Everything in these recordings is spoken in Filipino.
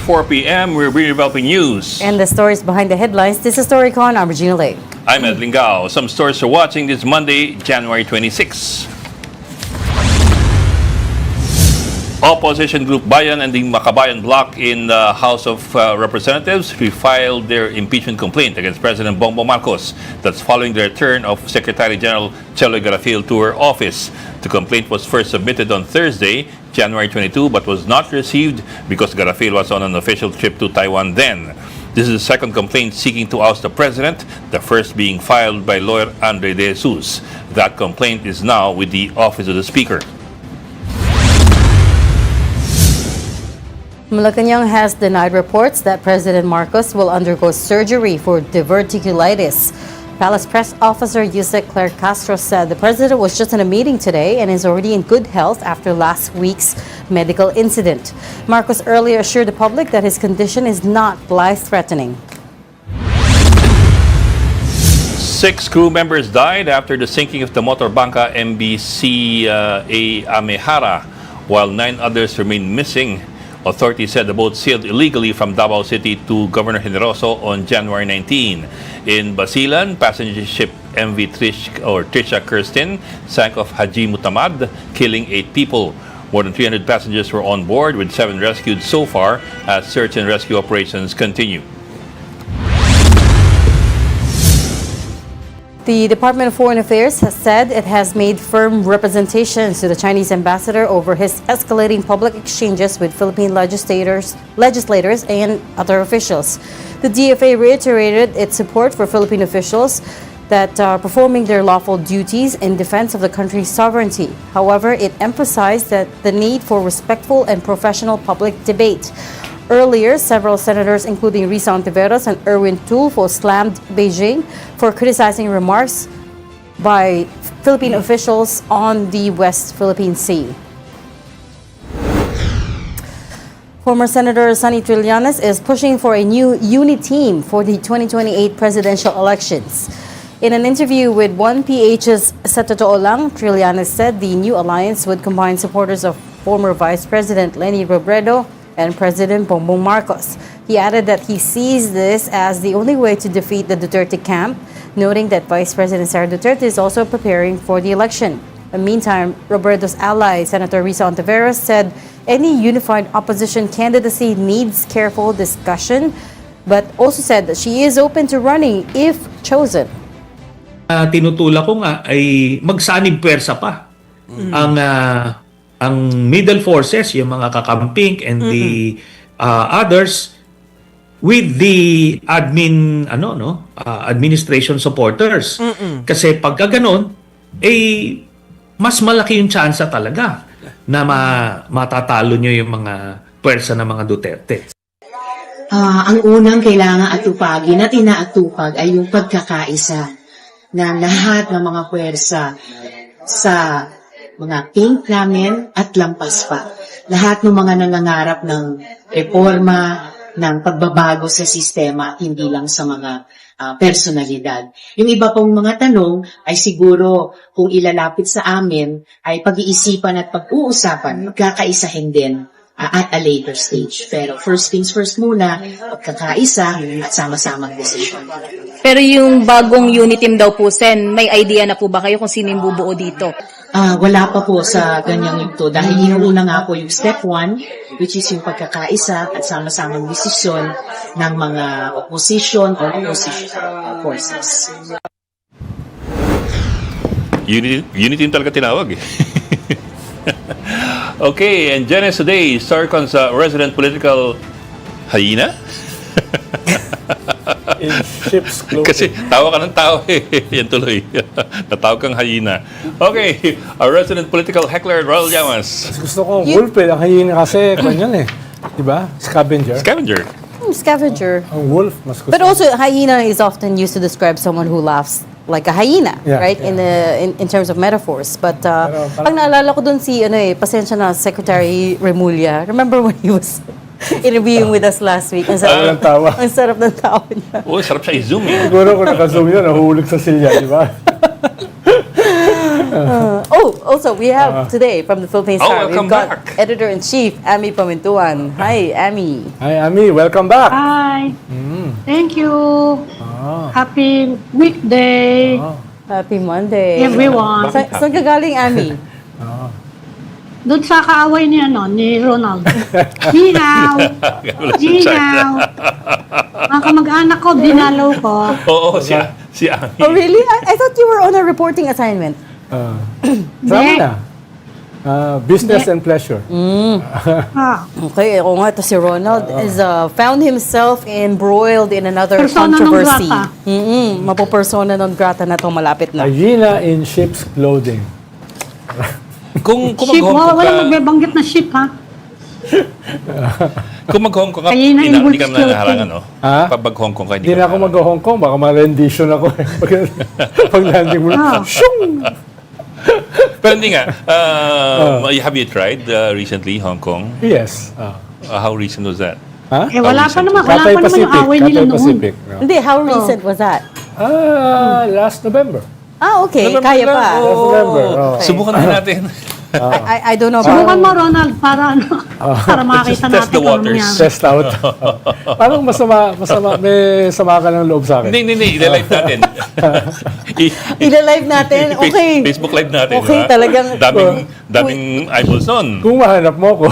4 p.m., we're redeveloping news. And the stories behind the headlines. This is Storycon. I'm Regina Lake. I'm Edlin Gao. Some stories are watching this Monday, January 26. Opposition group Bayan and the Makabayan bloc in the House of Representatives refiled their impeachment complaint against President Bongbong Marcos. That's following the return of Secretary General Chelo Garafil to her office. The complaint was first submitted on Thursday, January 22, but was not received because Garafil was on an official trip to Taiwan then. This is the second complaint seeking to oust the president, the first being filed by lawyer Andre De Jesus. That complaint is now with the Office of the Speaker. Malacanang has denied reports that President Marcos will undergo surgery for diverticulitis. Palace Press Officer Yusek Claire Castro said the president was just in a meeting today and is already in good health after last week's medical incident. Marcos earlier assured the public that his condition is not life-threatening. 6 crew members died after the sinking of the Motorbangka MBC Amehara, while 9 others remain missing. Authorities said the boat sailed illegally from Davao City to Governor Generoso on January 19. In Basilan, passenger ship MV Trisha Kirsten sank off Haji Mutamad, killing 8 people. More than 300 passengers were on board, with 7 rescued so far as search and rescue operations continue. The Department of Foreign Affairs has said it has made firm representations to the Chinese ambassador over his escalating public exchanges with Philippine legislators and other officials. The DFA reiterated its support for Philippine officials that are performing their lawful duties in defense of the country's sovereignty. However, it emphasized that the need for respectful and professional public debate. Earlier, several senators, including Risa Ontiveros and Erwin Tulfo, slammed Beijing for criticizing remarks by Philippine officials on the West Philippine Sea. Former Senator Sonny Trillanes is pushing for a new unit team for the 2028 presidential elections. In an interview with 1PH's Sa Totoo Lang, Trillanes said the new alliance would combine supporters of former Vice President Leni Robredo and President Bongbong Marcos. He added that he sees this as the only way to defeat the Duterte camp, noting that Vice President Sara Duterte is also preparing for the election. In the meantime, Robredo's ally, Senator Risa Ontiveros, said any unified opposition candidacy needs careful discussion, but also said that she is open to running if chosen. Tinutula ko nga ay magsanib pwersa pa ang middle forces, yung mga kakamping and the others with the administration supporters. Kasi pagka ganon, mas malaki yung tsansa talaga na matatalo nyo yung mga pwersa ng mga Duterte. Ang unang kailangan atupagin at inaatupag ay yung pagkakaisa ng lahat ng mga pwersa sa mga pink namin at lampas pa. Lahat ng mga nangangarap ng reforma, ng pagbabago sa sistema, hindi lang sa mga personalidad. Yung iba pong mga tanong ay siguro kung ilalapit sa amin ay pag-iisipan at pag-uusapan, magkakaisahin din at a later stage. Pero first things first muna, pagkakaisa at sama-samang decision. Pero yung bagong unit team daw po, Sen, may idea na po ba kayo kung sino yung bubuo dito? Wala pa po sa ganyang yugto dahil inuuna nga po yung step 1, which is yung pagkakaisa at sama-samang desisyon ng mga opposition or opposition forces. Unity yung talaga tinawag eh. Okay, and Janice today, Storycon's resident political hyena? In sheep's clothing. Kasi tawa ka ng tao eh. Yan tuloy. Natawag kang hyena. Okay, our resident political heckler, Royal Llamas. Gusto ko wolf eh. Ang hyena kasi, kanyan eh. Diba? Scavenger. Scavenger. Scavenger. Ang wolf, mas gusto. But also, hyena is often used to describe someone who laughs like a hyena, Yeah, right? yeah. In terms of metaphors. But pag naalala ko dun si pasensya na, Secretary Remulla. Remember when he was interviewing with us last week? Ang sarap ng tawa. Ang sarap ng tawa niya. Oh, sarap siya i-zoom eh. Siguro kung naka-zoom yun, nahulog sa silya, di ba? Also, we have today from the Philippine Oh, Star, welcome we've got back. Editor-in-Chief, Amy Pamintuan. Hi, Amy. Hi, Ami. Welcome back. Hi. Thank you. Ah. Happy weekday, Happy Monday. everyone. Saan ka galing, Amy? Doon sa kaaway ni Ronald. Ginaw. Ginaw. Ang kamag-anak ko, dinalaw ko. Oo, si Ami. Oh, really? I thought you were on a reporting assignment. Sama na. Business and pleasure. Ah, Okay, ako nga, ito si Ronald is found himself embroiled in another Persona non controversy. grata. Mapo-persona non grata na itong malapit na. Hyena in sheep's clothing. Kung ship, mag-Hong Kong wala ka, magbebanggit na ship, ha? kung mag-Hong Kong ka, Ayun na, hindi ka in na naharangan, no? Ha? Pag mag-Hong Kong ka, Hindi na ako mag-Hong Kong, baka ma-rendition ako. Pag landing mo na, shung! Pero hindi nga, have you tried recently Hong Kong? Yes. How recent was that? Ha? Eh, wala pa naman. Wala Cathay pa naman yung away nila Cathay noon. Pacific. No? Hindi, how recent was that? Last November. Okay, November kaya lang, pa. oo. Last November. Okay. Subukan din natin. I don't know. Subukan mo, Ronald, para makita Test the natin kung ano waters. yan. Test out. Parang masama, may sama ka ng loob sa akin. Hindi, i-live natin. Ila-live natin. Okay. Facebook live natin. Okay, ha? talagang... Daming eyeballs nun. Kung mahanap mo ko.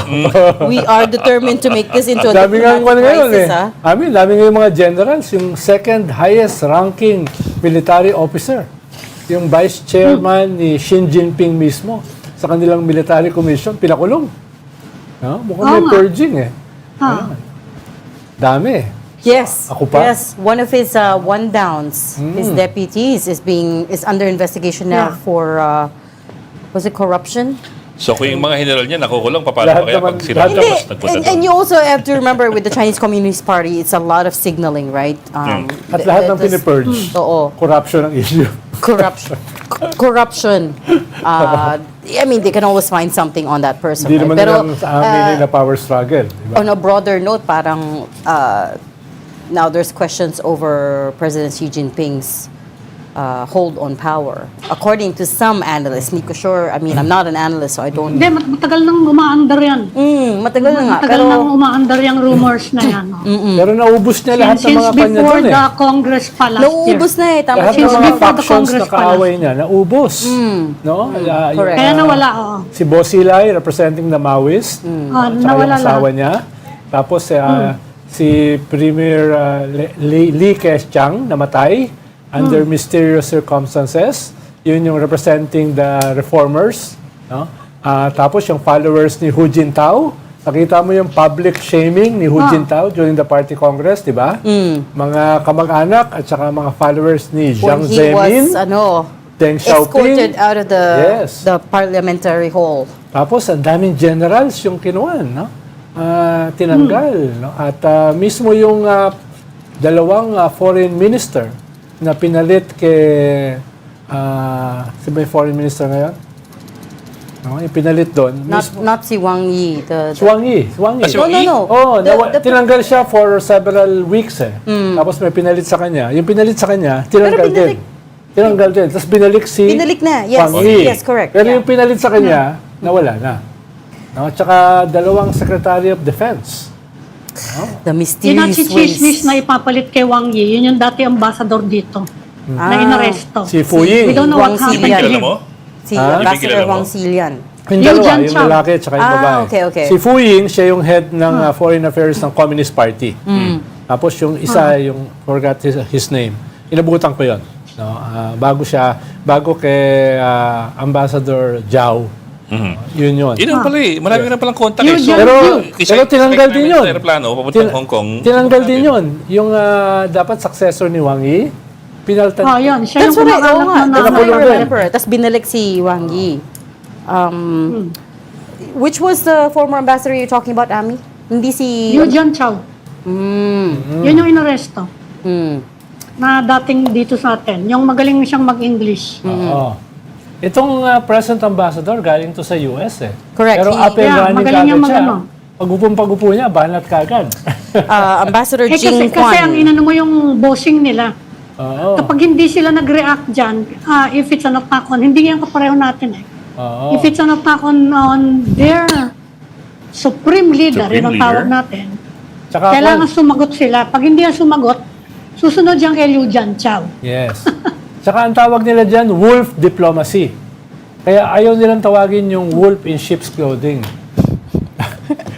We are determined to make this into a Dami nga diplomatic kung ano ngayon crisis, eh. ha? Dami nga yung mga generals, yung second highest ranking military officer. Yung vice chairman ni Xi Jinping mismo sa kanilang military commission, pinakulong. No? Mukhang may nga. purging eh. Ah. Dami. Yes. Ako pa? Yes. One of his one downs, his deputies, is under investigation now Yeah. for was it corruption? So kung yung mga general niya nakukulong, paano Lahat pa kaya naman- pag sila lahat Hindi. mas nagpunta And doon? you also have to remember with the Chinese Communist Party, it's a lot of signaling, right? At lahat ng pinipurge. Oo. Corruption ang issue. Corruption. Corruption. I mean, they can always find something on that person. Hindi right? naman lang sa amin na power struggle. Diba? On a broader note, parang now there's questions over President Xi Jinping's hold on power. According to some analysts, hindi ko sure, I mean, I'm not an analyst, so I don't... Hindi, matagal nang umaandar yan. Matagal na nga. Matagal nang umaandar yung rumors na yan. No? Pero naubos niya lahat ng Since mga kanya before doon eh. the Congress pa last year. Nauubos na eh. Tama Lahat si ng Since mga before the factions na Congress pala. kaaway niya, naubos. No? Correct. Kaya nawala, oo. Si Bosilay, representing the Maoist. Ah, Tsaka nawala yung asawa niya. Tapos si Premier Li Keqiang namatay under mysterious circumstances. Yun yung representing the reformers. No? Tapos yung followers ni Hu Jintao. Nakita mo yung public shaming ni Hu Jintao during the party congress, di ba? Mga kamag-anak at saka mga followers ni when Jiang he was, Zemin, Deng escorted Xiaoping. out of Yes. the parliamentary hall. Tapos ang daming generals yung kinuwan, no? Tinanggal, no? At mismo yung dalawang foreign minister na pinalit kay si may foreign minister ngayon? No, yung pinalit doon. Not si Wang Yi. Si Wang Yi. Si Wang Yi? No. Oh, The- tinanggal siya for several weeks eh. Tapos may pinalit sa kanya. Yung pinalit sa kanya, tinanggal din. Tinanggal din. Tapos binalik si Binalik na. Yes. Wang Yi. Yes, correct. Pero Yeah. yung pinalit sa kanya, nawala na. No, tsaka dalawang Secretary of Defense. The Yun ang mysterious chichismis ways. na ipapalit kay Wang Yi. Yun yung dati ambassador dito. Na inaresto. Si Fu Ying. We don't know what Wang happened Xilian. to Kilala him. mo? Si Ah? Ambassador Ibigilala mo? Wang Xilian. Yung Liu dalawa, yung Jianchao. lalaki at saka yung babae. Okay. Si Fu Ying, siya yung head ng Foreign Affairs ng Communist Party. Tapos yung isa, yung forgot his name. Inabutan ko yun. No? Bago kay Ambassador Zhao. Yun yun. Yun ang pala eh. Marami na palang contact Yun, eh. So, yun. Pero tinanggal din yun. Sa aeroplano, papuntang Hong Kong. Tinanggal din yun. Yung dapat successor ni Wang Yi, pinaltan. Oh, yun. Siya That's yung what I kumakalap na That's what I Nakulong din. remember. Tapos binalik si Wang Yi. Which was the former ambassador you're talking about, Ami? Hindi si... Liu Jianchao. Yun yung inaresto. Na dating dito sa atin. Yung magaling siyang mag-English. Oo. Itong present ambassador, galing to sa US eh. Correct. Pero up and Yeah, running magaling kagad yung siya. magano. Pag-upo niya, banat kagad. Ambassador Eh, Jing kasi ang Quan. inano mo yung bossing nila. Oo. Kapag hindi sila nag-react dyan, if it's an attack on, hindi yan kapareho natin eh. Oo. If it's an attack on their supreme leader, Supreme yun ang tawag leader? natin, Tsaka kailangan sumagot sila. Pag hindi yan sumagot, susunod yung kay Liu Jianchao. Yes. Tsaka ang tawag nila dyan, wolf diplomacy. Kaya ayaw nilang tawagin yung wolf in sheep's clothing.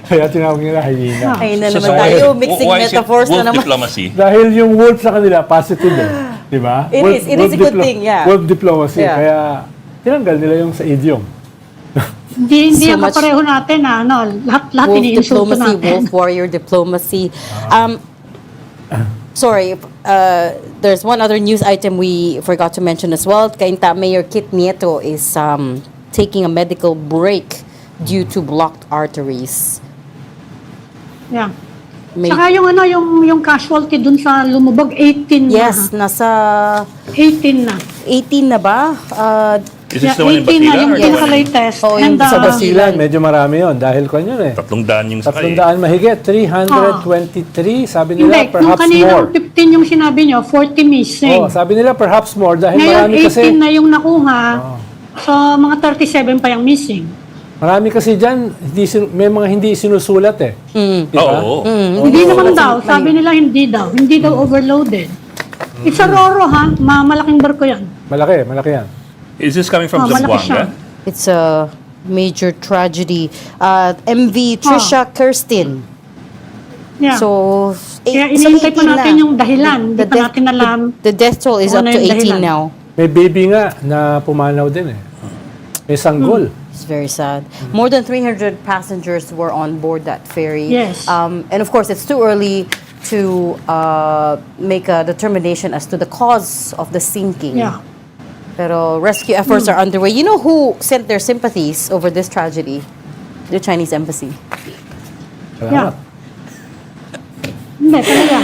Kaya tinawag nila hyena. Ay na So, naman tayo, mixing why is it metaphors na wolf naman. diplomacy? Dahil yung wolf sa kanila, positive eh. Di ba? It is a good thing, yeah. Wolf diplomacy. Yeah. Kaya tinanggal nila yung sa idiom. Hindi So ang much- kapareho natin, lahat Wolf iniinsulto diplomacy, natin. wolf warrior diplomacy. Sorry, there's one other news item we forgot to mention as well. Cainta Mayor Kit Nieto is taking a medical break due to blocked arteries. Yeah. May- Saka yung casualty dun sa lumubog, 18 Yes, na. nasa 18 na. 18 na ba? Is this Yeah, the one in 18 na Basilan? yung or the one in- pinaka-latest. Oh, yung And, sa Sa Basilan. Basilan, medyo marami yon dahil kung yun eh. 300 yung sakay. 300 mahigit, 323, sabi Hindi, nila kung perhaps kanina more. 15 yung sinabi nyo, 40 missing. Oh, sabi nila perhaps more dahil Ngayon, marami 18 kasi na yung nakuha, so mga 37 pa yung missing. marami kasi diyan may mga hindi sinusulat eh. Di ba? Oo. Hindi naman daw, sabi nila hindi daw overloaded. It's a Roro ha, malaking barko yan. Malaki yan. Is this coming from malaki siya. Zamboanga? It's a major tragedy. MV Trisha Kirsten. Yeah. So, Kaya so iniintay pa 18 natin na. yung dahilan, hindi pa natin alam. The death toll is kung up ano to yung 18 dahilan. now. May baby nga na pumanaw din eh. May sanggol. It's very sad. More than 300 passengers were on board that ferry. Yes. And of course, it's too early to make a determination as to the cause of the sinking. Yeah. Pero rescue efforts are underway. You know who sent their sympathies over this tragedy? The Chinese embassy. Yeah. Salamat. Hindi, talaga.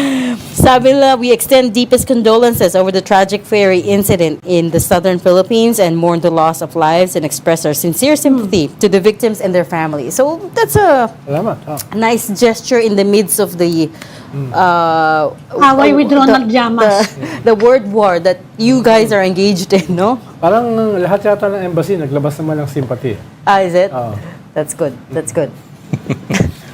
Sabi nila, we extend deepest condolences over the tragic ferry incident in the southern Philippines and mourn the loss of lives and express our sincere sympathy to the victims and their families. So that's a Salamat. Oh. nice gesture in the midst of the Away with Ronald Llamas. the world war that you guys are engaged in, no? Parang lahat yata ng embassy naglabas naman ng sympathy. Is it? Oo. That's good. That's good.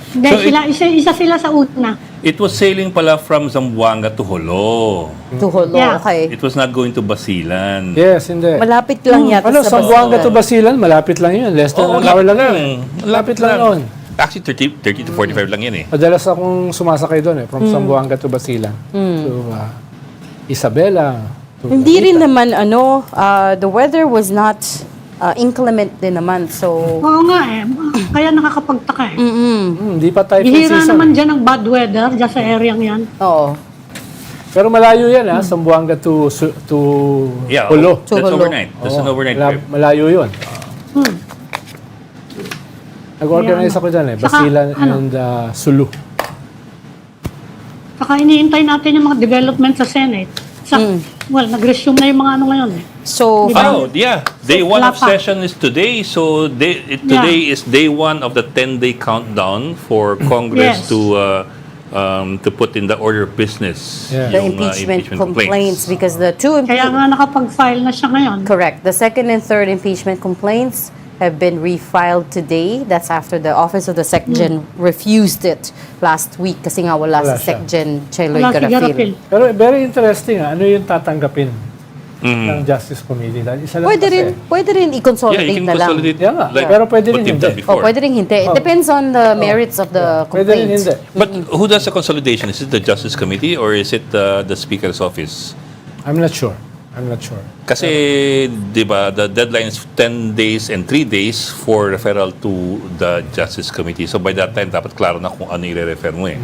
Hindi, isa sila sa una. It was sailing pala from Zamboanga to Holo. To Holo, Yeah. okay. It was not going to Basilan. Yes, hindi. Malapit lang yata Ano, sa Zamboanga Basilan. to Basilan, malapit lang yun. Less than an hour lang yun. Malapit lang yun. Actually, 30 to 45 lang yan eh. Madalas akong sumasakay doon eh, from Zamboanga to Basilan. To Isabela. To Hindi rin Bonita. naman the weather was not inclement din naman. So Oo nga eh. Kaya nakakapagtaka eh. Hindi pa typhoon Bihira season. naman dyan ng bad weather dyan sa area yan. oo. Pero malayo yan ha, Zamboanga to Yeah, Holo. To that's Holo. overnight. That's an overnight trip. Malayo yun. Nag-organize ako dyan eh, Saka, Basilan and Sulu. Saka iniintay natin yung mga development sa Senate. Well, nag-resume na yung mga ano ngayon eh. So Oh, yeah. Day one Wala of pa. session is today. So today is day one of the 10-day countdown for Congress Yes. to put in the order of business Yeah. the yung, impeachment complaints because the two Kaya nga nakapag-file na siya ngayon. correct, the second and third impeachment complaints have been refiled today. That's after the Office of the SecGen refused it last week kasi nga wala Wala si siya. SecGen Cheloy Wala si Garapil. Garapil. Pero very interesting ano yung tatanggapin ng Justice Committee. Dahil isa lang kasi. Pwede rin Yeah, i-consolidate you can na lang. consolidate Yeah nga. like Pero pwede what rin you've hindi. done before. Pwede rin hindi. It depends on the merits of the Pwede rin complaint. hindi. But who does the consolidation? Is it the Justice Committee or is it the Speaker's office? I'm not sure. Kasi, di ba, the deadline is 10 days and 3 days for referral to the Justice Committee. So by that time, dapat klaro na kung ano i-refer mo eh.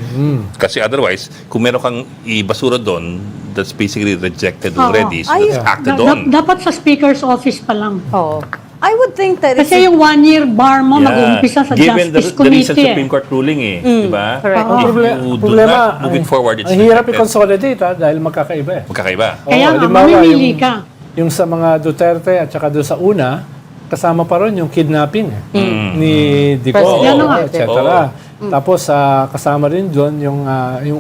Kasi otherwise, kung meron kang ibasura doon, that's basically rejected already. So Ay, that's acted on. Dapat sa Speaker's office pa lang. Oh. I would think that it's Kasi yung 1-year bar mo mag-uumpisa sa Given Justice the recent Committee Supreme Court ruling eh. Di ba? correct. If you do not move it forward, it's ang hirap rejected. i-consolidate dahil magkakaiba eh. Magkakaiba. Kaya nga, halimbawa, mamimili ka. Yung sa mga Duterte at saka doon sa una, kasama pa ron yung kidnapping ni Dico, President Duterte. etc. Tapos kasama rin doon yung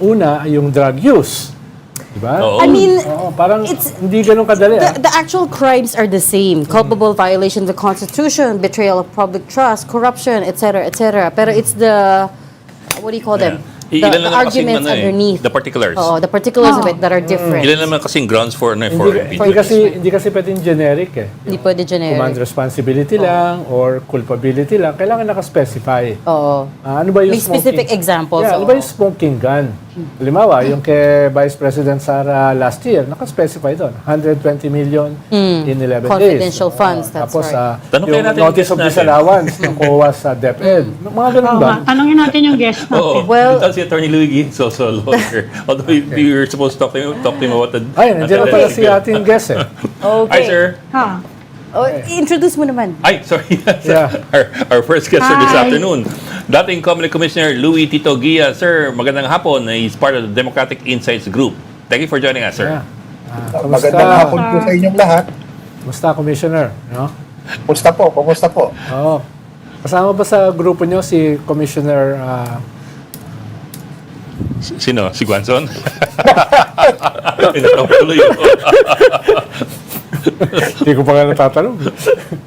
una, yung drug use. Diba? Oo. I mean, Oo, parang it's- hindi ganun kadali. the actual crimes are the same. Culpable violation of the Constitution, betrayal of public trust, corruption, etc., etc. Pero it's the, what do you call them? The Ilan lang naman kasing arguments underneath. the particulars. Oo, the particulars of it that are different. Ilan naman kasing grounds for Hindi kasi pwedeng generic eh. Hindi pwede Command generic. responsibility lang or culpability lang. Kailangan naka-specify. Oo. Ano ba yung May specific examples. Yeah, ano ba yung smoking gun? Halimbawa, yung kay Vice President Sara last year, naka-specify doon. 120 million in 11 days. Confidential funds, that's Tapos, right. Tanong kaya yung natin notice yung of guest disallowance ng COA sa DepEd. Mga ganun ba? Tanungin natin yung guest natin. Oo. Well- Well, si Attorney Luigi is also a lawyer. Although you were supposed to talk to him about the... Ay, nandiyan na pala si ating guest eh. Okay. Hi, sir. Ha? Oh, introduce mo naman. Ay, sorry. Yeah. Our first guest sir, this Hi. afternoon. Dating Comelec Commissioner Louis Tito Guia. Sir, magandang hapon. He's part of the Democratic Insights Group. Thank you for joining us, sir. Yeah. Magandang hapon po sa inyong lahat. Kumusta, Commissioner? No? Kumusta po? Kumusta po? Oo. Kasama ba sa grupo nyo si Commissioner Sino? Si Guanzon? Pinatawag yun. Hindi ko pa nga natatanong.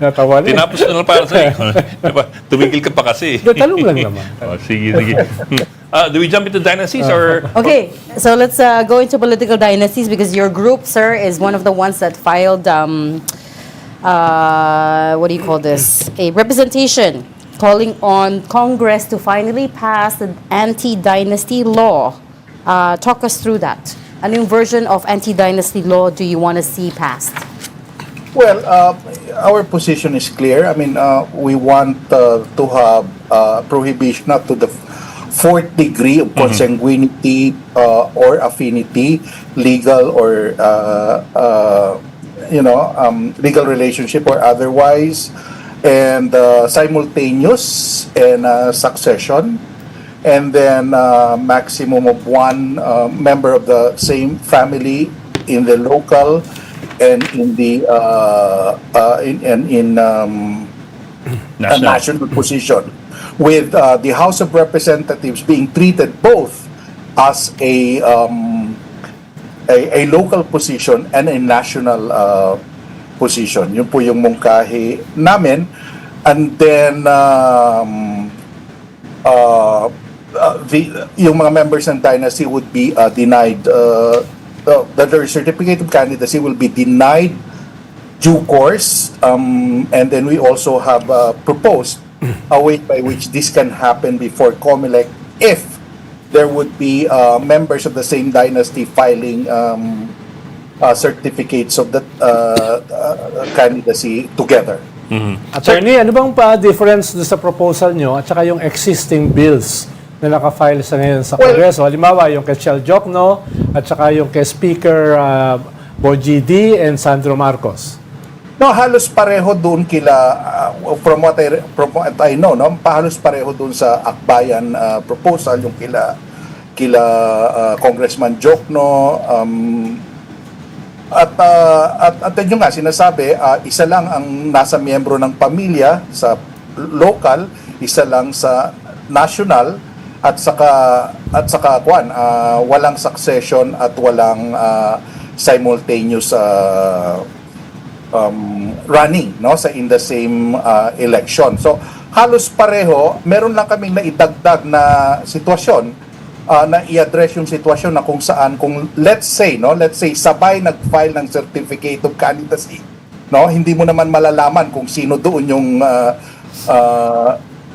Natawa niya. Tinapos na lang para sa'yo. Diba? Tumigil ka pa kasi. Tanong lang naman. Oh, sige. Do we jump into dynasties or... Okay, so let's go into political dynasties because your group, sir, is one of the ones that filed, what do you call this? A representation calling on Congress to finally pass the anti-dynasty law. Talk us through that. Anong version of anti-dynasty law do you want to see passed? Well, our position is clear. I mean, we want to have prohibition up to the fourth degree of consanguinity or affinity, legal or legal relationship or otherwise, and simultaneous and succession, and then maximum of one member of the same family in the local and in the national position, with the House of Representatives being treated both as a local position and a national position. Yun po yung mungkahi namin. And then yung mga members ng dynasty would be denied, their certificate of candidacy will be denied due course, and then we also have proposed a way by which this can happen before COMELEC if there would be members of the same dynasty filing certificates of that candidacy together. Attorney, ano bang pa-difference doon sa proposal nyo at saka yung existing bills na naka-file sa ngayon sa Kongreso? Halimbawa, yung kay Chel Jokno at saka yung kay Speaker Bogie D. and Sandro Marcos. No, halos pareho doon kila, from what I know, no, halos pareho doon sa Akbayan proposal, yung kila Congressman Jokno, at yun nga, sinasabi, isa lang ang nasa miyembro ng pamilya sa local, isa lang sa national, at saka walang succession at walang simultaneous running, no, sa in the same election. So halos pareho, meron lang kaming naidagdag na sitwasyon na i-address yung sitwasyon na kung saan, kung let's say sabay nag-file ng certificate of candidacy, no, hindi mo naman malalaman kung sino doon yung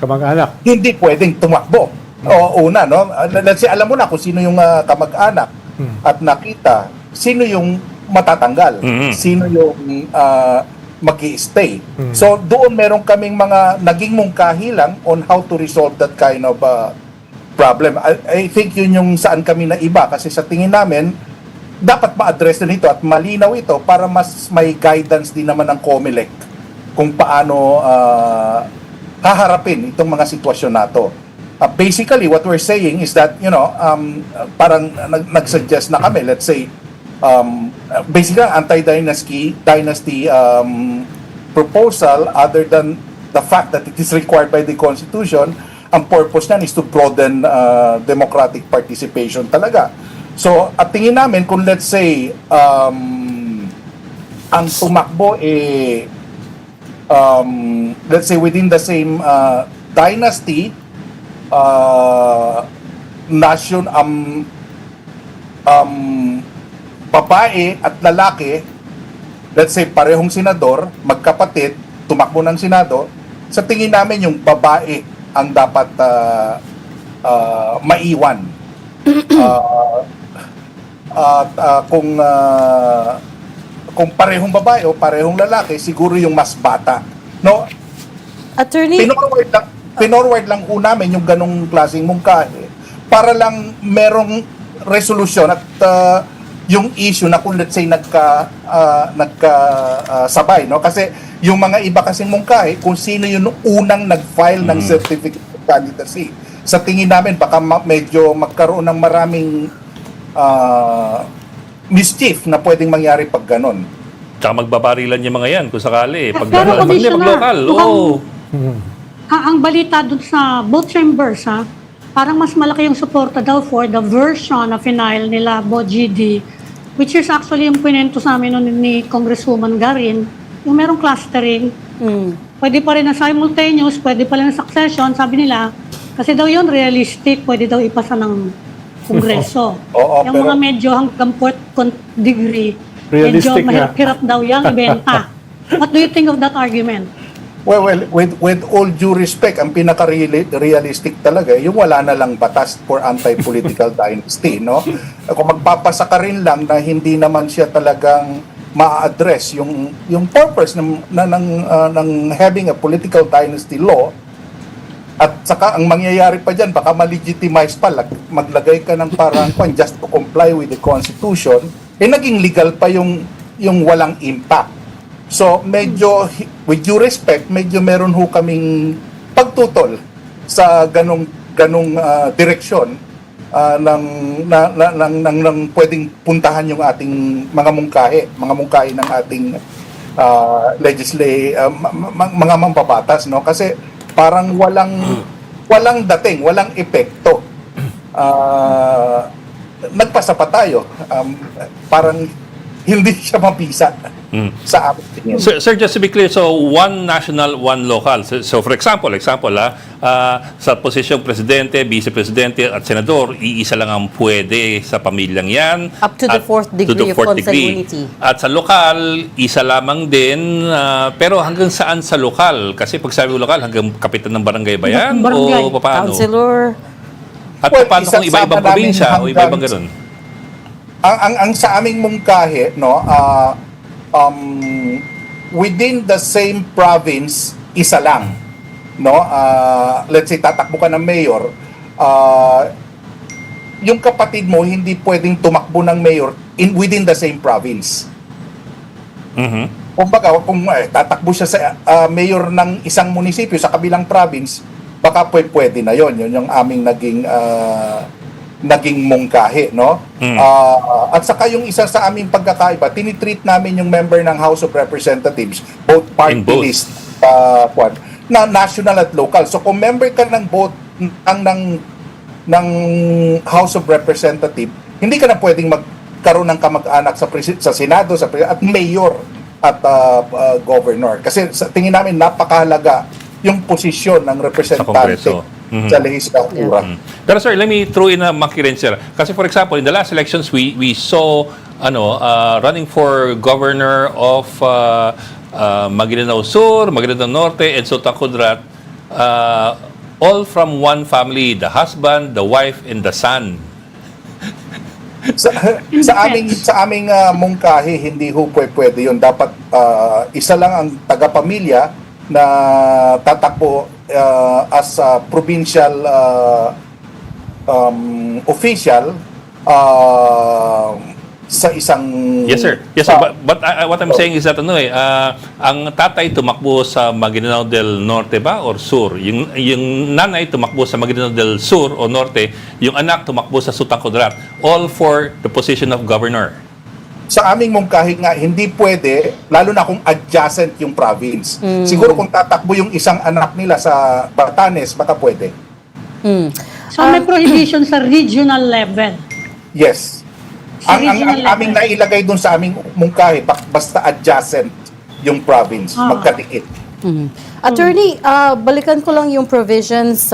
Kamag-anak. hindi pwedeng tumakbo. O una, no, let's say alam mo na kung sino yung kamag-anak at nakita sino yung matatanggal, sino yung magi-stay. So doon meron kaming mga naging mungkahi lang on how to resolve that kind of problem. I think yun yung saan kami na iba, kasi sa tingin namin dapat ma-address na nito at malinaw ito para mas may guidance din naman ng COMELEC kung paano haharapin itong mga sitwasyon na to. Basically, what we're saying is that, parang nag-suggest na kami, let's say, basically, anti-dynasty proposal, other than the fact that it is required by the Constitution, ang purpose niyan is to broaden democratic participation talaga. So, at tingin namin kung let's say ang tumakbo let's say within the same dynasty, nation, babae at lalaki, let's say parehong senador, magkapatid, tumakbo ng Senado, sa tingin namin yung babae ang dapat maiwan. Kung parehong babae o parehong lalaki, siguro yung mas bata. No? Attorney, Pinorward lang po namin yung ganong klaseng mungkahi para lang merong resolusyon at yung issue na kung let's say sabay, no? Kasi yung mga iba kasing mungkahi, kung sino yung unang nag-file ng certificate of candidacy. Sa tingin namin, baka medyo magkaroon ng maraming mischief na pwedeng mangyari pag ganon. Tsaka magbabarilan yung mga yan kung sakali. Pag Pero, Commissioner, lokal. ang balita dun sa both chambers, parang mas malaki yung suporta daw for the version na final nila, Bo GD, which is actually yung pinento sa amin nun ni Congresswoman Garin, yung merong clustering. Pwede pa rin na simultaneous, pwede pa rin na succession, sabi nila, kasi daw yun realistic, pwede daw ipasa ng Kongreso. Oo, yung mga medyo hanggang fourth degree, medyo Realistic nga. mahirap daw yan ibenta. What do you think of that argument? Well, with all due respect, ang pinaka-realistic talaga, yung wala na lang batas for anti-political dynasty, no? Kung magpapasa ka rin lang na hindi naman siya talagang ma-address yung purpose ng having a political dynasty law, at saka ang mangyayari pa dyan, baka ma-legitimize pa, maglagay ka ng parang just to comply with the Constitution, naging legal pa yung walang impact. So, medyo, with due respect, medyo meron ho kaming pagtutol sa ganong direksyon ng pwedeng puntahan yung ating mga mungkahi ng ating mga mambabatas, no? Kasi parang walang dating, walang epekto. Nagpasa pa tayo. Parang hindi siya mapisa sa amin tingin. Sir, just to be clear, so one national, one local. So for example, sa posisyong presidente, vice-presidente at senador, iisa lang ang pwede sa pamilyang yan. Up to the fourth degree of consanguinity. At sa lokal, isa lamang din, pero hanggang saan sa lokal? Kasi pag sabi lokal, hanggang kapitan ng barangay ba yan? Barangay. O paano? Councilor. At Well, paano kung iba-ibang isasama probinsya namin o iba-ibang ganun? Ang sa aming mungkahi, no, within the same province, isa lang, no? Let's say tatakbo ka ng mayor, yung kapatid mo hindi pwedeng tumakbo ng mayor within the same province. Kumbaga, kung tatakbo siya sa mayor ng isang munisipyo sa kabilang province, baka pwede na yon. Yun yung aming naging mungkahi, no? At saka yung isa sa aming pagkakaiba, tinitreat namin yung member ng House of Representatives, both party list, na national at local. So kung member ka ng both ng House of Representatives, hindi ka na pwedeng magkaroon ng kamag-anak sa Senado, at mayor at governor. Kasi sa tingin namin napakahalaga yung posisyon ng representante sa lehislatura. Pero sir, let me throw in a makirin, sir. Kasi for example, in the last elections, we saw running for governor of Maguindanao Sur, Maguindanao Norte, and Sultan Kudarat, all from one family, the husband, the wife, and the son. sa aming mungkahi, hindi ho pwede yun. Dapat isa lang ang taga-pamilya na tatakbo as a provincial official sa isang... Yes, sir. But what I'm saying is that ang tatay tumakbo sa Maguindanao del Norte ba or Sur? Yung nanay tumakbo sa Maguindanao del Sur o Norte, yung anak tumakbo sa Sultan Kudarat, all for the position of governor. Sa aming mungkahi nga, hindi pwede, lalo na kung adjacent yung province. Siguro kung tatakbo yung isang anak nila sa Batanes, baka pwede. So may prohibition sa regional level. Yes. regional level. aming nailagay dun sa aming mungkahi, basta adjacent yung province, magkadikit. Attorney, balikan ko lang yung provisions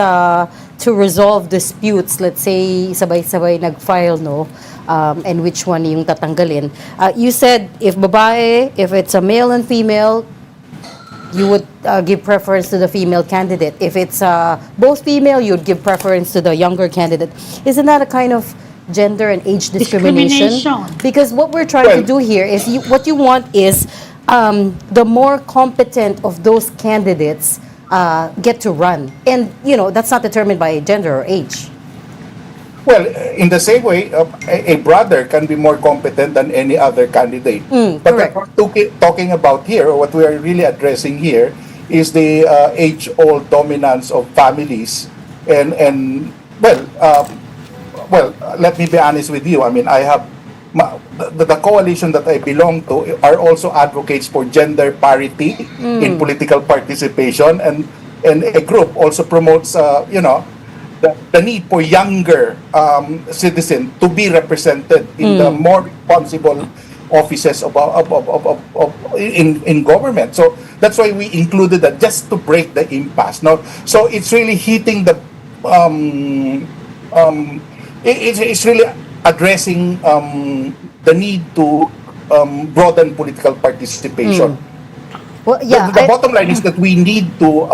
to resolve disputes. Let's say, sabay-sabay nag-file, no? And which one yung tatanggalin. You said, if babae, if it's a male and female, you would give preference to the female candidate. If it's both female, you'd give preference to the younger candidate. Isn't that a kind of gender and age discrimination? Because what we're trying to do here is, what you want is the more competent of those candidates get to run. And, that's not determined by gender or age. Well, in the same way, a brother can be more competent than any other candidate. But what we're talking about here, or what we are really addressing here, is the age-old dominance of families. And let me be honest with you. I mean, I have the coalition that I belong to are also advocates for gender parity in political participation, and a group also promotes, the need for younger citizens to be represented in the more responsible offices in government. So that's why we included that, just to break the impasse. No, so it's really hitting the it's really addressing the need to broaden political participation. Well, yeah, The bottom line is that we need to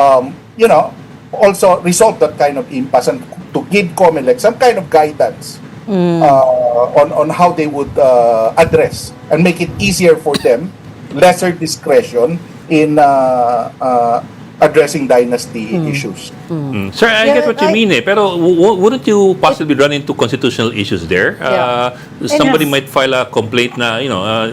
also resolve that kind of impasse and to give COMELEC some kind of guidance on how they would address and make it easier for them, lesser discretion in addressing dynasty issues. Sir, I get what you mean, pero wouldn't you possibly run into constitutional issues there? Somebody might file a complaint na,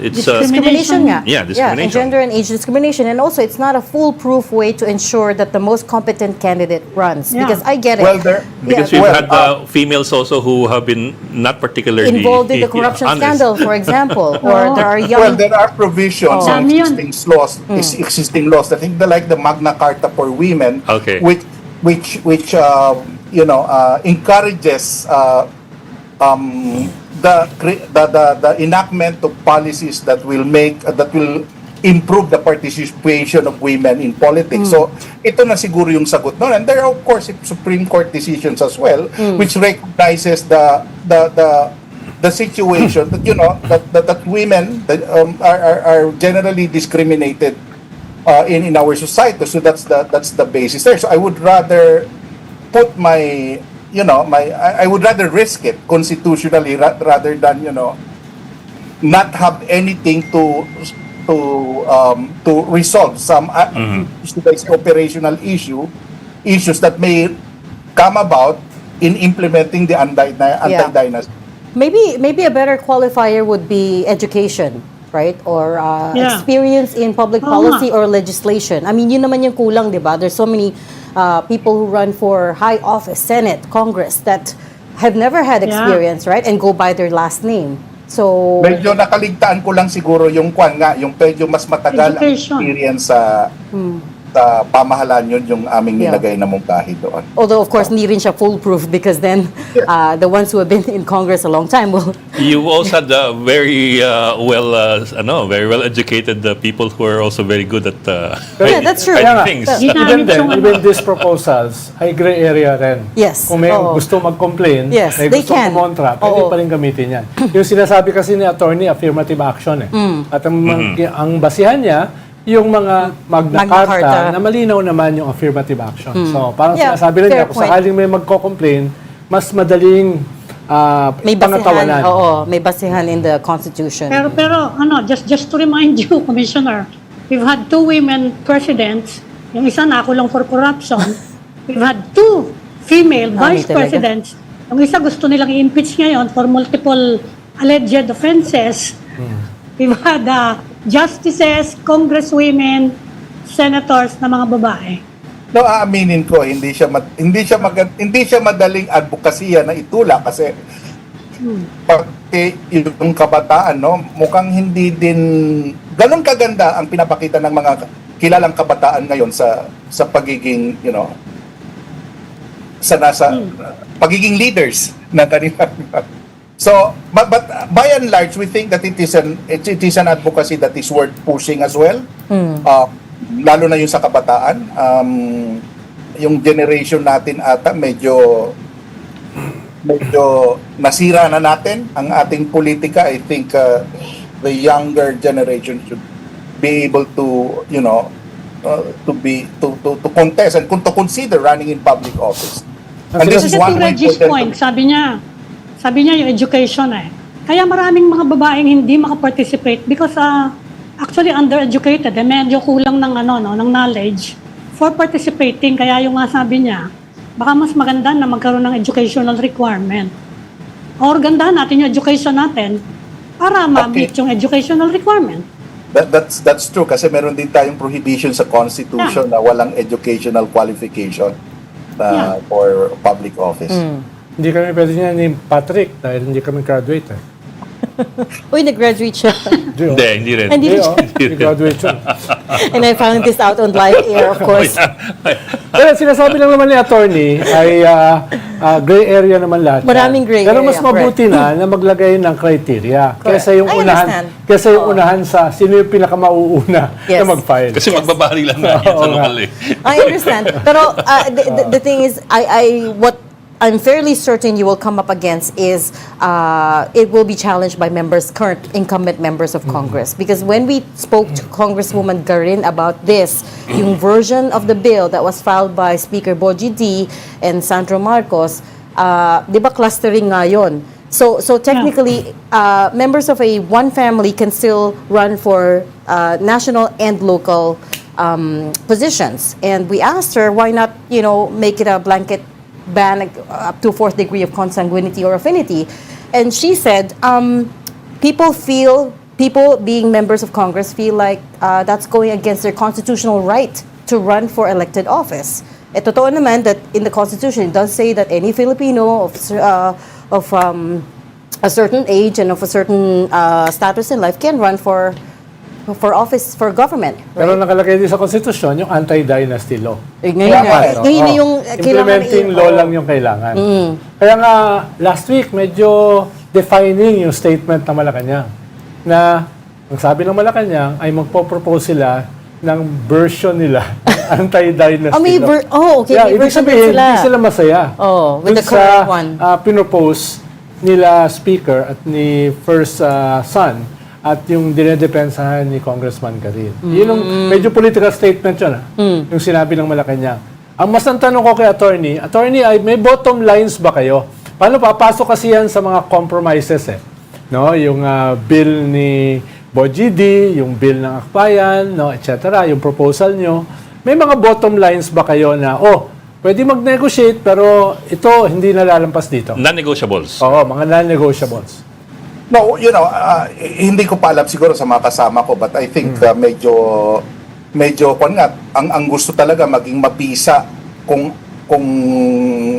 it's discrimination nga. Yeah, discrimination. And gender and age discrimination. And also, it's not a foolproof way to ensure that the most competent candidate runs. Yeah. Because I get it. Well, Because we've had females also who have been not particularly involved in the corruption honest. scandal, for example. Or there are young... Well, there are provisions in Dami yun. existing laws. I think like the Magna Carta for women, Okay. which encourages the enactment of policies that will improve the participation of women in politics. So ito na siguro yung sagot noon. And there are of course Supreme Court decisions as well, which recognizes the situation that women are generally discriminated in our society. So that's the basis there. So I would rather put I would rather risk it constitutionally rather than not have anything to resolve some operational issues that may come about in implementing the anti-dynasty. Maybe a better qualifier would be education, right? Or experience in public policy or legislation. I mean, yun naman yung kulang, di ba? There's so many people who run for high office, Senate, Congress, that have never had experience, right? And go by their last name. So, medyo nakaligtaan ko lang siguro yung yung medyo mas matagal ang experience sa pamahalaan yun yung aming nilagay na mungkahi doon. Although, of course, hindi rin siya foolproof because then the ones who have been in Congress a long time will... You also had very very well educated people who are also very good at that's true. writing things. Even then, even these proposals ay gray area rin. Yes. Kung may gusto mag-complain, Yes, may they gusto can. kumontra, pwede pa rin gamitin yan. Yung sinasabi kasi ni attorney, affirmative action eh. At ang basihan niya, yung mga Magna Carta na malinaw naman yung affirmative action. So, parang sinasabi rin niya, kung sakaling may magko-complain, mas madaling may pangatawanan. basihan, may basihan in the Constitution. Pero just to remind you, Commissioner, we've had 2 women presidents. Yung isa nakulong for corruption. We've had 2 female vice presidents. Yung isa gusto nilang i-impeach ngayon for multiple alleged offenses. We've had justices, congresswomen, senators na mga babae. No, aaminin ko, hindi siya madaling advokasya na itulak kasi pati yung kabataan, mukhang hindi din ganun kaganda ang pinapakita ng mga kilalang kabataan ngayon sa pagiging, pagiging leaders ng kanila. So, but by and large, we think that it is an advocacy that is worth pushing as well. Lalo na yung sa kabataan. Yung generation natin ata medyo nasira na natin ang ating politika. I think the younger generation should be able to, you know, to contest and to consider running in public office. And this is Kasi one to way Reggie's for them point, sabi niya yung education eh. Kaya maraming mga babaeng hindi makaparticipate because actually undereducated, medyo kulang ng ng knowledge for participating. Kaya yung nga sabi niya, baka mas maganda na magkaroon ng educational requirement. Or gandahan natin yung education natin para ma-meet yung educational requirement. That's true kasi meron din tayong prohibition sa Constitution na walang educational qualification for public office. Hindi kami pwede niya ni Patrick dahil hindi kami graduate. Uy, nag-graduate siya. Hindi rin. Hindi siya. Hindi graduate siya. And I found this out on live air, of course. Kaya sinasabi lang naman ni attorney ay gray area naman lahat. Maraming gray Pero area, mas mabuti na maglagay ng criteria Correct. kaysa yung I unahan. understand. Kaysa yung unahan sa sino yung pinakamauuna Yes. na mag-file. Kasi magbabari lang na yan sa lokal eh. I understand. Pero the thing is, what I'm fairly certain you will come up against is it will be challenged by current incumbent members of Congress. Because when we spoke to Congresswoman Garin about this, yung version of the bill that was filed by Speaker Boji D and Sandro Marcos, di ba clustering nga yun? So technically, members of one family can still run for national and local positions. And we asked her, why not, make it a blanket ban up to 4th degree of consanguinity or affinity. And she said, people being members of Congress feel like that's going against their constitutional right to run for elected office. Totoo naman that in the Constitution, it does say that any Filipino of a certain age and of a certain status in life can run for office, for government. Pero nakalagay din sa Constitution yung anti-dynasty law. Ngayon na yung implementing law lang yung kailangan. Kaya nga, last week, medyo defining yung statement ng Malacanang na ang sabi ng Malacanang ay magpo-propose sila ng version nila anti-dynasty law. Okay. Yeah, May ibig version sabihin, sila. hindi sila masaya. With the correct one. Pinopose nila Speaker at ni First Son at yung dinedepensahan ni Congressman Garin. Yun yung medyo political statement yun. Yung sinabi ng Malacanang. Ang mas ang tanong ko kay attorney ay may bottom lines ba kayo? Paano papasok kasi yan sa mga compromises No? Yung bill ni Boji D, yung bill ng Akbayan, etc. Yung proposal nyo. May mga bottom lines ba kayo na, pwede mag-negotiate pero ito hindi nalalampas dito? Non-negotiables. Oo, mga non-negotiables. No, hindi ko pa alam siguro sa mga kasama ko, but I think medyo ang gusto talaga maging mapisa kung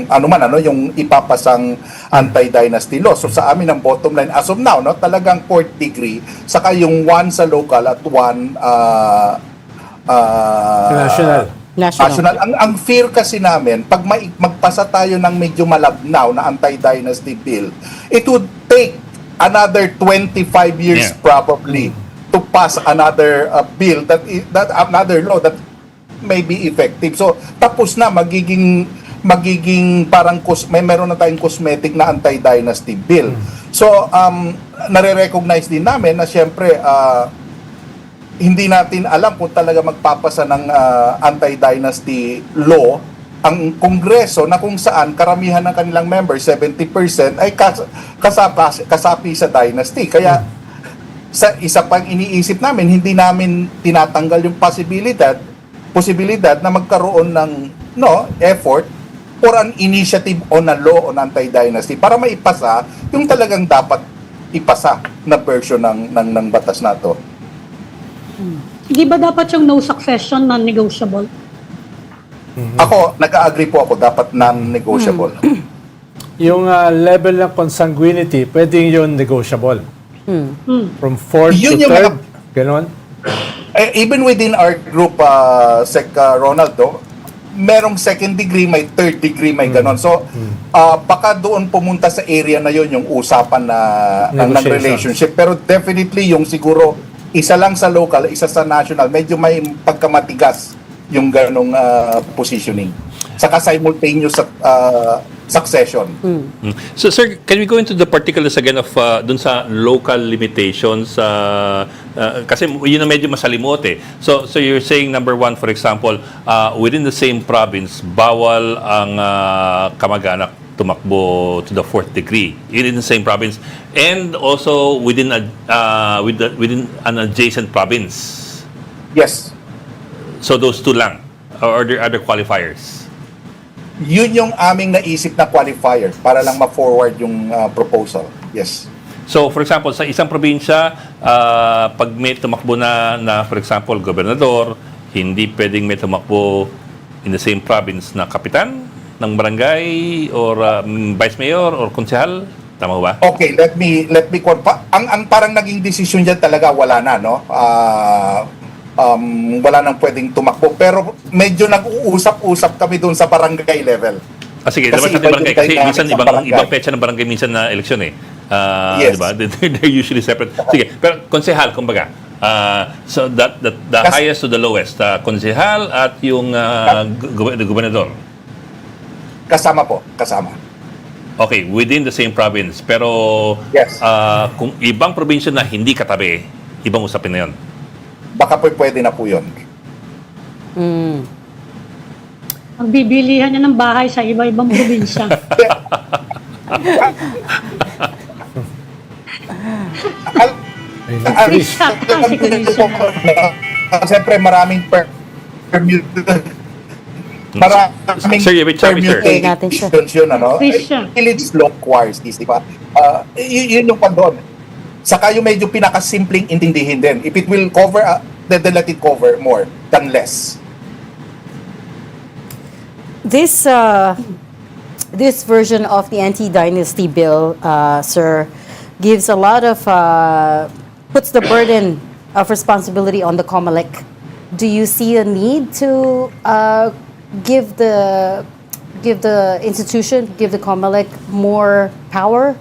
ano man yung ipapasang anti-dynasty law. So sa amin ang bottom line as of now, talagang 4th degree, saka yung one sa local at one national. Ang fear kasi namin, pag magpasa tayo ng medyo malabnaw na anti-dynasty bill, it would take another 25 years probably to pass another bill that another law that may be effective. So tapos na magiging parang meron na tayong cosmetic na anti-dynasty bill. So nare-recognize din namin na syempre hindi natin alam kung talaga magpapasa ng anti-dynasty law ang Kongreso na kung saan karamihan ng kanilang members, 70%, ay kasapi sa dynasty. Kaya sa isa pang iniisip namin, hindi namin tinatanggal yung posibilidad na magkaroon ng effort or an initiative on a law on anti-dynasty para maipasa yung talagang dapat ipasa na version ng batas na to. Hindi ba dapat yung no succession non-negotiable? Ako, nag-agree po ako, dapat non-negotiable. Yung level ng consanguinity, pwedeng yun negotiable. From 4th to 3rd, ganon. Even within our group, Sec. Ronaldo, merong second degree, may third degree, may ganon. So, baka doon pumunta sa area na yon yung usapan ng relationship. Pero definitely yung siguro, isa lang sa local, isa sa national, medyo may pagkamatigas yung ganong positioning. Saka simultaneous succession. So sir, can we go into the particulars again of dun sa local limitations? Kasi yun ang medyo masalimuot eh. So you're saying number one, for example, within the same province, bawal ang kamag-anak tumakbo to the fourth degree within the same province, and also within within an adjacent province. Yes. So those two lang, or are there other qualifiers? Yun yung aming naisip na qualifier para lang ma-forward yung proposal. Yes. So, for example, sa isang probinsya, pag may tumakbo na, for example, gobernador, hindi pwedeng may tumakbo in the same province na kapitan ng barangay or vice mayor or konsehal. Tama ba? Okay, let me ang parang naging desisyon diyan talaga wala na, no? Wala nang pwedeng tumakbo, pero medyo nag-uusap-usap kami doon sa barangay level. Sige, Kasi dapat sa barangay kasi minsan barangay. ibang petsa ng barangay minsan na eleksyon eh. Yes. Diba? They're usually separate. Sige, pero konsehal kumbaga. So the highest to the lowest, konsehal at yung gobernador. Kasama po, kasama. Okay, within the same province. Pero Yes. Kung ibang probinsya na hindi katabi, ibang usapin na yun. Baka po pwede na po yun. Magbibilihan niya ng bahay sa iba-ibang probinsya. Siyempre maraming Sir, you're a bit chubby, sir. permutations yun, ano? Christian. Village law requires this, di ba? Yun yung pandon. Saka yung medyo pinakasimpleng intindihin din. If it will cover, then let it cover more than less. This version of the anti-dynasty bill, sir, gives a lot of puts the burden of responsibility on the COMELEC. Do you see a need to give the institution, give the COMELEC more power?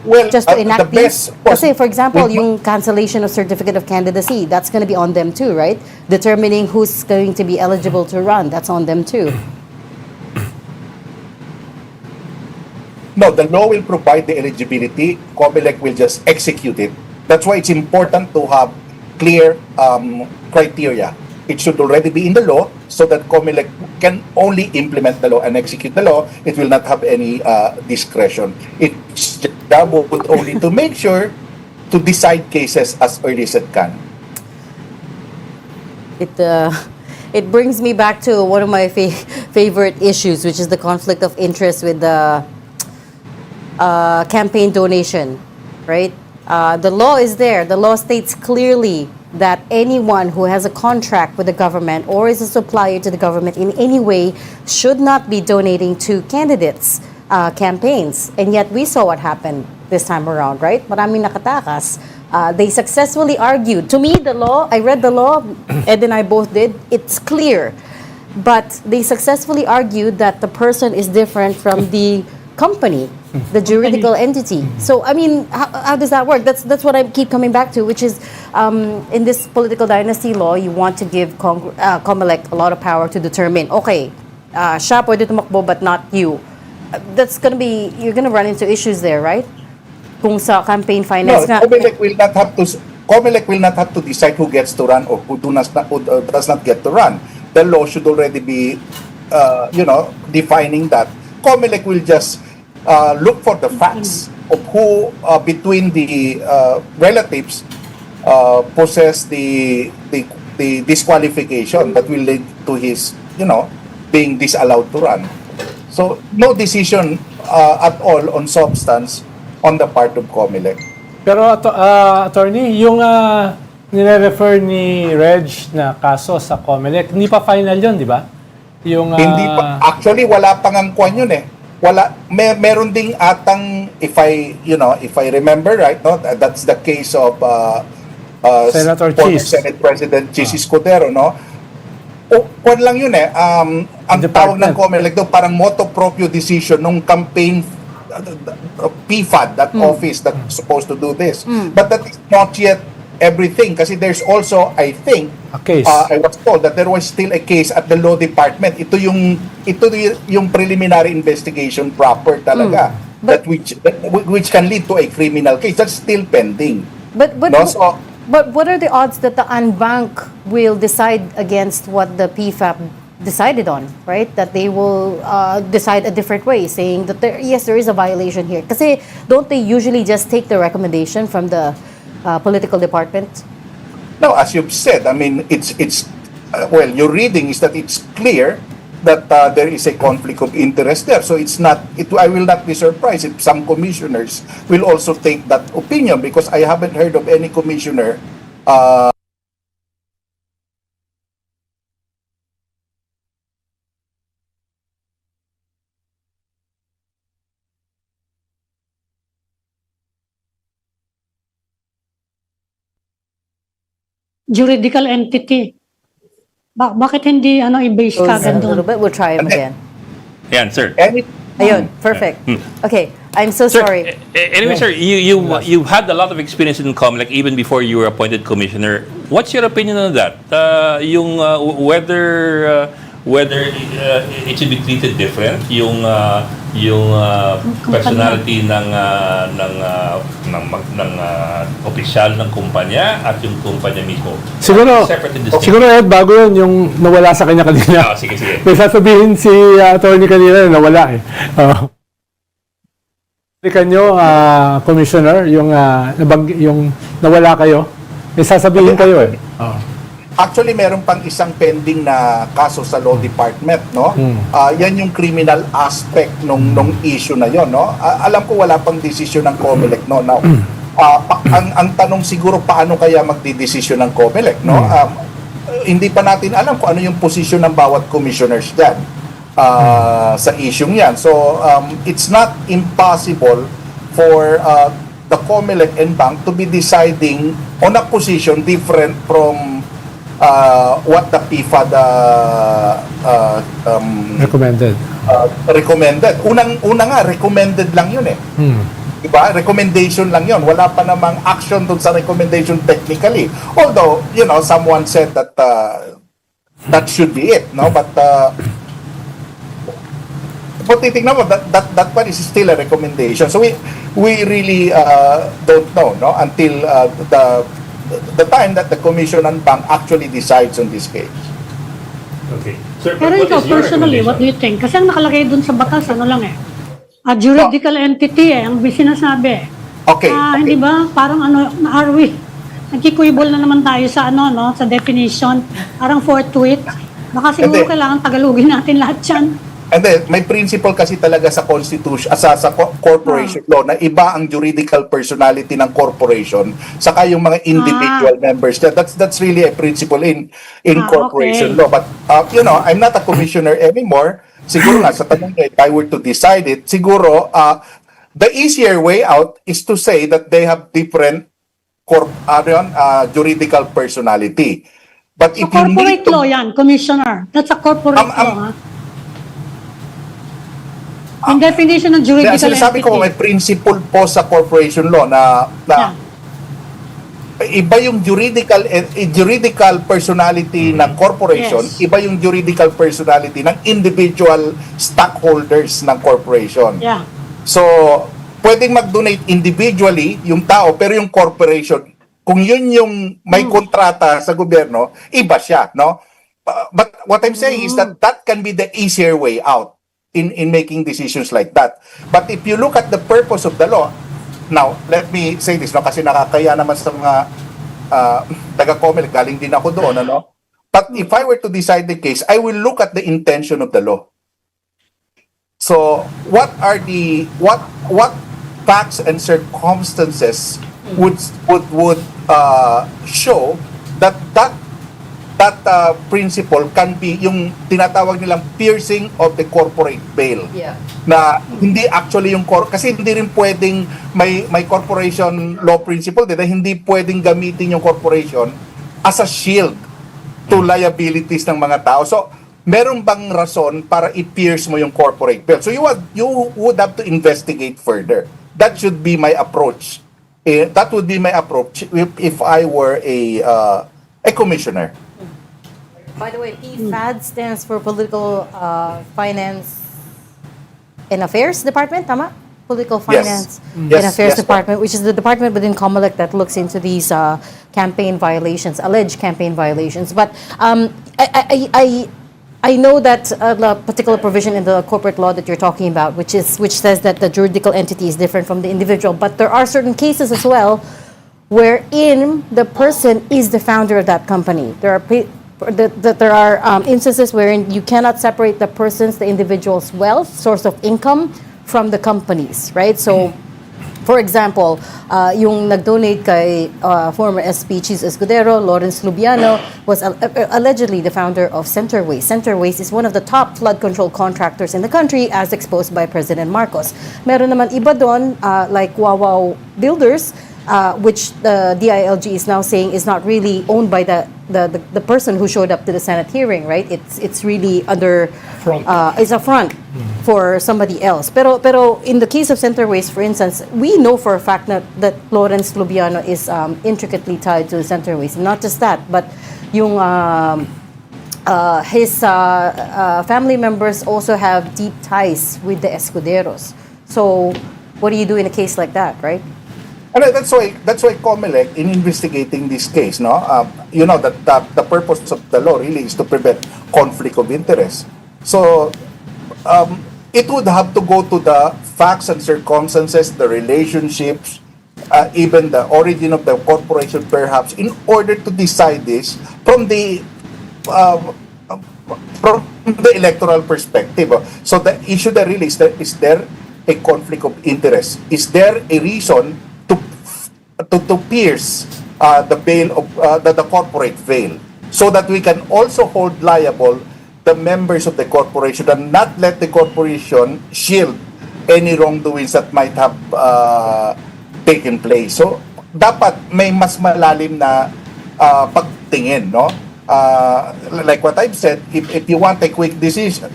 Well, Just to enact the these? best Kasi, for example, yung cancellation of certificate of candidacy, that's going to be on them too, right? Determining who's going to be eligible to run, that's on them too. No, the law will provide the eligibility. COMELEC will just execute it. That's why it's important to have clear criteria. It should already be in the law so that COMELEC can only implement the law and execute the law. It will not have any discretion. Its job would only to make sure to decide cases as early as it can. It brings me back to one of my favorite issues, which is the conflict of interest with the campaign donation, right? The law is there. The law states clearly that anyone who has a contract with the government or is a supplier to the government in any way should not be donating to candidates' campaigns. And yet we saw what happened this time around, right? Maraming nakatakas. They successfully argued. To me, the law, I read the law, Ed and I both did, it's clear. But they successfully argued that the person is different from the company, the juridical entity. So, I mean, how does that work? That's what I keep coming back to, which is in this political dynasty law, you want to give COMELEC a lot of power to determine, okay, siya pwede tumakbo but not you. That's going to be, you're going to run into issues there, right? Kung sa campaign finance No, COMELEC will not have to decide who gets to run or who does not get to run. The law should already be, defining that. COMELEC will just look for the facts of who between the relatives possess the disqualification that will lead to his, being disallowed to run. So no decision at all on substance on the part of COMELEC. Pero attorney, yung nire-refer ni Reg na kaso sa COMELEC, hindi pa final yun, di ba? Yung Hindi pa, actually wala pang angkwan yun eh. Meron ding atang, if I remember right, no, that's the case of Senator former Chis. Senate President Chis Escudero, no. kwan lang yun eh. Ang tawag ng Department. COMELEC doon, parang motu proprio decision nung campaign PFAD, that office that's supposed to do this. But that is not yet everything kasi there's also, I think, A case. I was told that there was still a case at the law department. Ito yung preliminary investigation proper talaga. But- Which can lead to a criminal case. That's still pending. But No? So, what are the odds that the unbank will decide against what the PFAP decided on, right? That they will decide a different way, saying that yes, there is a violation here. Kasi don't they usually just take the recommendation from the political department? no, as you've said, I mean, well, your reading is that it's clear that there is a conflict of interest there. So I will not be surprised if some commissioners will also take that opinion because I haven't heard of any commissioner Juridical entity. Bakit hindi i-base ka A little doon? bit. We'll try him again. Yan, sir. any Ayun, perfect. Okay, I'm so Sir, sorry. anyway, sir, you had a lot of experience in COMELEC even before you were appointed commissioner. What's your opinion on that? Whether it should be treated different, yung personality ng opisyal ng kumpanya at yung kumpanya mismo. Separate and distinct. Siguro Ed, bago yun, yung nawala sa kanya kanina. Sige. May sasabihin si attorney kanina na nawala eh. Balikan nyo, Commissioner, yung nawala kayo. May sasabihin kayo eh. Actually, meron pang isang pending na kaso sa law department, no? Yan yung criminal aspect nung issue na yon, no? Alam ko wala pang desisyon ng COMELEC, no? Now, ang tanong siguro paano kaya magdidesisyon ng COMELEC, no? Hindi pa natin alam kung ano yung posisyon ng bawat commissioners diyan sa issue yan. So, it's not impossible for the COMELEC and bank to be deciding on a position different from what the PFAD recommended. Una nga, recommended lang yun eh. Diba? Recommendation lang yun. Wala pa namang action dun sa recommendation technically. Although, someone said that that should be it, no? But titignan mo, that one is still a recommendation. So we really don't know, no? Until the time that the Commission and Bank actually decides on this case. Okay. Sir, Pero what ikaw, is your personally, what do you think? Kasi ang nakalagay dun sa batas, a juridical entity ang sinasabi eh. Okay. Hindi ba? Parang are we? Nagkikuibol na naman tayo sa sa definition. Parang forthwith. Baka siguro Hindi. kailangan tagalugin natin lahat yan. And then, may principle kasi talaga sa constitution, sa corporation law na iba ang juridical personality ng corporation saka yung mga individual members. That's really a principle in corporation okay. law. But I'm not a commissioner anymore. Siguro nga sa tanong niya, if I were to decide it, siguro the easier way out is to say that they have different juridical personality. But So if you need corporate to, law yan, Commissioner. That's a corporate law, ha? Yung definition ng juridical kaya sinasabi entity. ko, may principle po sa corporation law na iba yung juridical personality ng corporation, Yes. iba yung juridical personality ng individual stockholders ng corporation. Yeah. So, pwedeng mag-donate individually yung tao, pero yung corporation, kung yun yung may kontrata sa gobyerno, iba siya, no? But what I'm saying is that can be the easier way out in making decisions like that. But if you look at the purpose of the law, now, let me say this, no, kasi nakakaya naman sa mga taga-COMELEC, galing din ako doon, ano? But if I were to decide the case, I will look at the intention of the law. So, what facts and circumstances would show that principle can be yung tinatawag nilang piercing of the corporate veil. Yeah. Na hindi actually yung kasi hindi rin pwedeng may corporation law principle, hindi pwedeng gamitin yung corporation as a shield to liabilities ng mga tao. So, meron bang rason para i-pierce mo yung corporate veil? So, you would have to investigate further. That should be my approach. That would be my approach if I were a commissioner. By the way, PFAD stands for Political Finance and Affairs Department, tama? Political Finance and Affairs Department, which is the department within COMELEC that looks into these campaign violations, alleged campaign violations. But I know that the particular provision in the corporate law that you're talking about, which says that the juridical entity is different from the individual, but there are certain cases as well wherein the person is the founder of that company. There are instances wherein you cannot separate the person's, the individual's wealth, source of income from the companies, right? So, for example, yung nag-donate kay former SP Cheese Escudero, Lawrence Lubiano, was allegedly the founder of Centerways. Centerways is one of the top flood control contractors in the country as exposed by President Marcos. Meron naman iba doon, like Wawaw Builders, which the DILG is now saying is not really owned by the person who showed up to the Senate hearing, right? It's really under it's a front for somebody else. Pero in the case of Centerways, for instance, we know for a fact that Lawrence Lubiano is intricately tied to Centerways. Not just that, but yung his family members also have deep ties with the Escuderos. So what do you do in a case like that, right? And that's why COMELEC, in investigating this case, you know that the purpose of the law really is to prevent conflict of interest. So it would have to go to the facts and circumstances, the relationships, even the origin of the corporation, perhaps, in order to decide this from the electoral perspective. So the issue that really is there a conflict of interest? Is there a reason to pierce the veil of the corporate veil, so that we can also hold liable the members of the corporation and not let the corporation shield any wrongdoings that might have taken place. So dapat may mas malalim na pagtingin, no? Like what I've said, if you want a quick decision,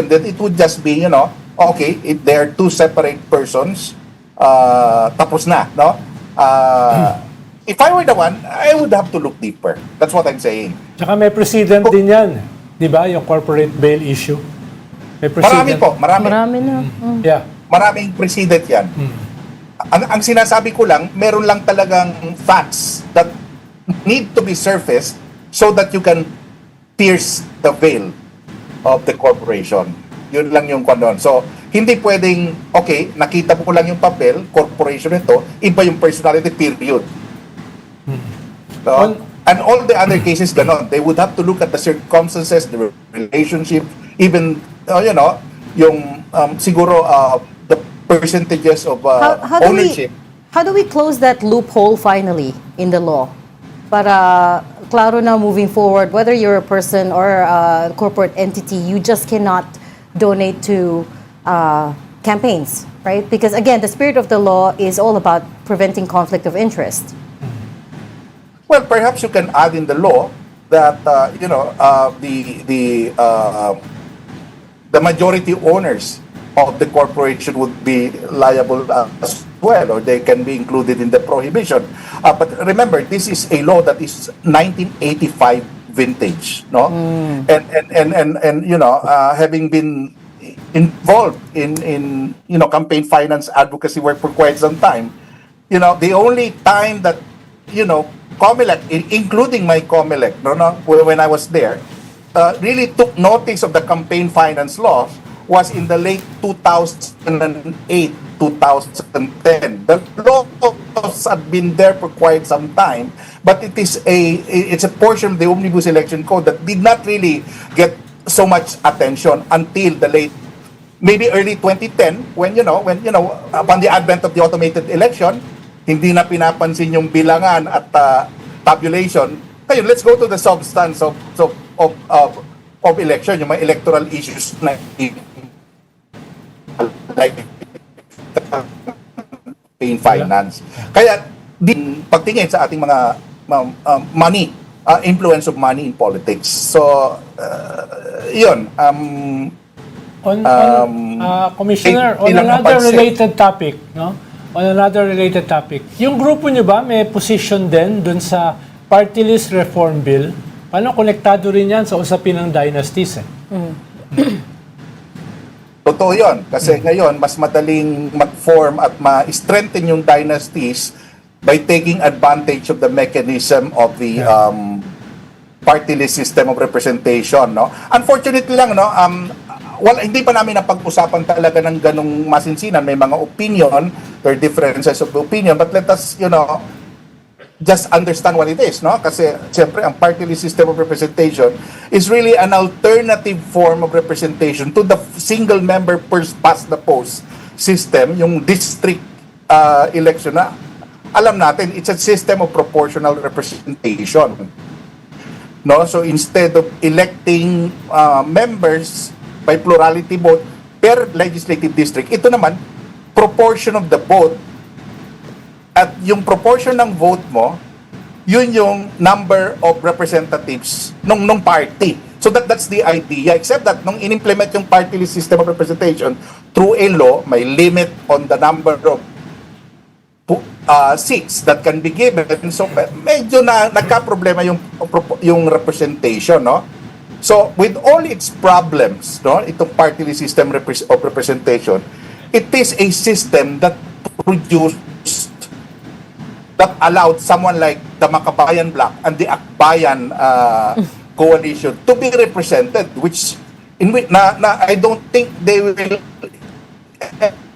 then it would just be, okay, if they are two separate persons, tapos na, no? If I were the one, I would have to look deeper. That's what I'm saying. Tsaka may precedent din yan. Di ba? Yung corporate bail issue. May precedent. Marami na. Yeah. Maraming precedent yan. Ang sinasabi ko lang, meron lang talagang facts that need to be surfaced so that you can pierce the veil of the corporation. Yun lang yung kondon. So, hindi pwedeng, okay, nakita mo lang yung papel, corporation ito, iba yung personality, period. So, and all the other cases, ganon. They would have to look at the circumstances, the relationship, even, yung siguro the percentages of ownership. How do we close that loophole finally in the law? Para klaro na moving forward, whether you're a person or a corporate entity, you just cannot donate to campaigns, right? Because again, the spirit of the law is all about preventing conflict of interest. Well, perhaps you can add in the law that the majority owners of the corporation would be liable as well, or they can be included in the prohibition. But remember, this is a law that is 1985 vintage, no? And having been involved in campaign finance advocacy work for quite some time, the only time that COMELEC, including my COMELEC, when I was there, really took notice of the campaign finance laws was in the late 2008, 2010. The laws had been there for quite some time, but it's a portion of the Omnibus Election Code that did not really get so much attention until the late, maybe early 2010, when upon the advent of the automated election, hindi na pinapansin yung bilangan at tabulation. Ngayon, let's go to the substance of election, yung mga electoral issues na like campaign finance. Kaya din pagtingin sa ating mga money influence of money in politics. So, yun. Commissioner, on ilang another napansin. related topic, no? On another related topic, yung grupo nyo ba may position din dun sa party list reform bill? Paano konektado rin yan sa usapin ng dynasties? Totoo yun. Kasi ngayon, mas madaling mag-form at ma-strengthen yung dynasties by taking advantage of the mechanism of the party list system of representation. No? Unfortunately lang, no, hindi pa namin napag-usapan talaga ng ganong masinsinan. May mga opinion, there are differences of opinion, but let us, just understand what it is, no? Kasi, siyempre, ang party list system of representation is really an alternative form of representation to the single member past the post system, yung district election na alam natin, it's a system of proportional representation. No? So, instead of electing members by plurality vote per legislative district, ito naman, proportion of the vote at yung proportion ng vote mo, yun yung number of representatives nung party. So that's the idea. Except that nung in-implement yung party list system of representation through a law, may limit on the number of seats that can be given. So medyo nagka-problema yung representation, no? So with all its problems, no, itong party list system of representation, it is a system that allowed someone like the Makabayan Bloc and the Akbayan coalition to be represented, which I don't think they will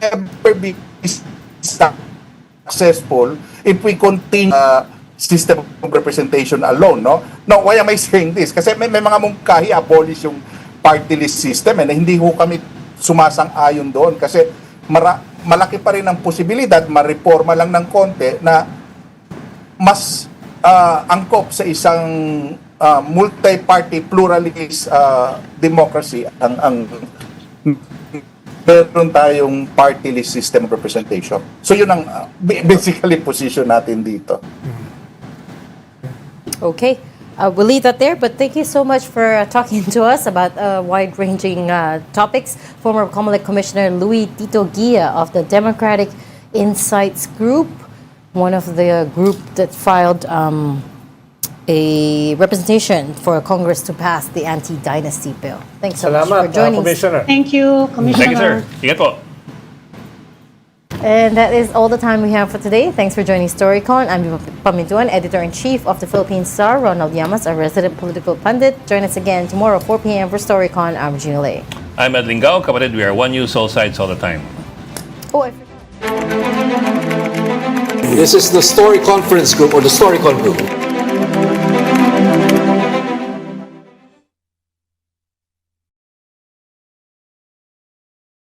ever be successful if we continue system of representation alone, no? Now, why am I saying this? Kasi may mga mungkahi abolish yung party list system na hindi ho kami sumasang-ayon doon kasi malaki pa rin ang posibilidad ma-reforma lang ng konti na mas angkop sa isang multi-party pluralist democracy ang meron tayong party list system of representation. So yun ang basically position natin dito. Okay. We'll leave that there, but thank you so much for talking to us about wide-ranging topics. Former Comelec Commissioner Louis Tito Guia of the Democratic Insights Group, one of the group that filed a representation for Congress to pass the Anti-dynasty bill. Thanks so much for joining us. Commissioner. Thank you, Commissioner. Thank you, sir. Ingat po. And that is all the time we have for today. Thanks for joining Storycon. I'm Pamintuan, Editor-in-Chief of the Philippine Star. Ronald Llamas, our resident political pundit. Join us again tomorrow, 4 p.m. for Storycon. I'm Regina Lay. I'm Ed Lingao. Kapatid, we are one news, all sides, all the time. Oh, I forgot. This is the Story Conference Group or the Storycon Group.